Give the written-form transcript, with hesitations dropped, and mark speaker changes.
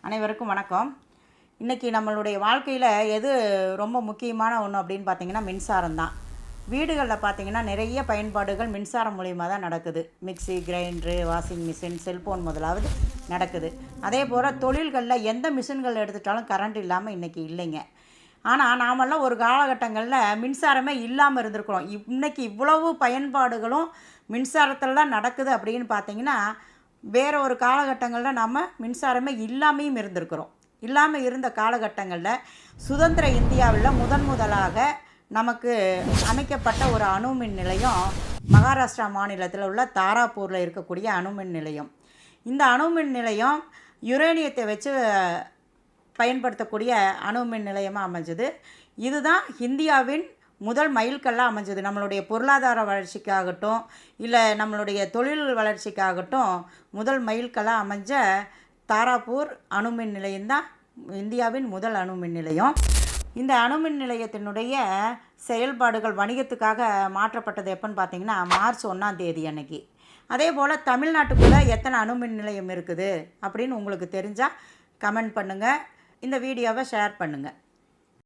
Speaker 1: அனைவருக்கும் வணக்கம். இன்றைக்கி நம்மளுடைய வாழ்க்கையில் எது ரொம்ப முக்கியமான ஒன்று அப்படின்னு பார்த்திங்கன்னா மின்சாரம் தான். வீடுகளில் பார்த்திங்கன்னா நிறைய பயன்பாடுகள் மின்சாரம் மூலிமா தான் நடக்குது. Mixie, grinder, washing machine, cellphone முதலாவது நடக்குது. அதே போல் தொழில்களில் எந்த மிஷின்கள் எடுத்துட்டாலும் கரண்ட் இல்லாமல் இன்றைக்கி இல்லைங்க. ஆனால் நாமெல்லாம் ஒரு காலகட்டங்களில் மின்சாரமே இல்லாமல் இருந்திருக்கிறோம். இன்றைக்கி இவ்வளவு பயன்பாடுகளும் மின்சாரத்தில் தான் நடக்குது அப்படின்னு பார்த்திங்கன்னா, வேறு ஒரு காலகட்டங்களில் நம்ம மின்சாரமே இல்லாமையும் இருந்திருக்கிறோம். இல்லாமல் இருந்த காலகட்டங்களில் சுதந்திர இந்தியாவில் முதலாக நமக்கு அமைக்கப்பட்ட ஒரு அணுமின் நிலையம் மகாராஷ்டிரா மாநிலத்தில் உள்ள தாராப்பூரில் இருக்கக்கூடிய அணுமின் நிலையம். இந்த அணுமின் நிலையம் யுரேனியத்தை வச்சு பயன்படுத்தக்கூடிய அணுமின் நிலையமாக அமைஞ்சது. இதுதான் இந்தியாவின் முதல் மைல்கல்லாக அமைஞ்சது. நம்மளுடைய பொருளாதார வளர்ச்சிக்காகட்டும், இல்லை நம்மளுடைய தொழில் வளர்ச்சிக்காகட்டும் முதல் மைல்கல்லாக அமைஞ்ச தாராப்பூர் அணுமின் நிலையம்தான் இந்தியாவின் முதல் அணுமின் நிலையம். இந்த அணுமின் நிலையத்தினுடைய செயல்பாடுகள் வணிகத்துக்காக மாற்றப்பட்டது எப்போன்னு பார்த்தீங்கன்னா மார்ச் 1ஆம் தேதி அன்னைக்கு. அதே போல் தமிழ்நாட்டுக்குள்ளே எத்தனை அணுமின் நிலையம் இருக்குது அப்படின்னு உங்களுக்கு தெரிஞ்சால் கமெண்ட் பண்ணுங்கள். இந்த வீடியோவை ஷேர் பண்ணுங்கள்.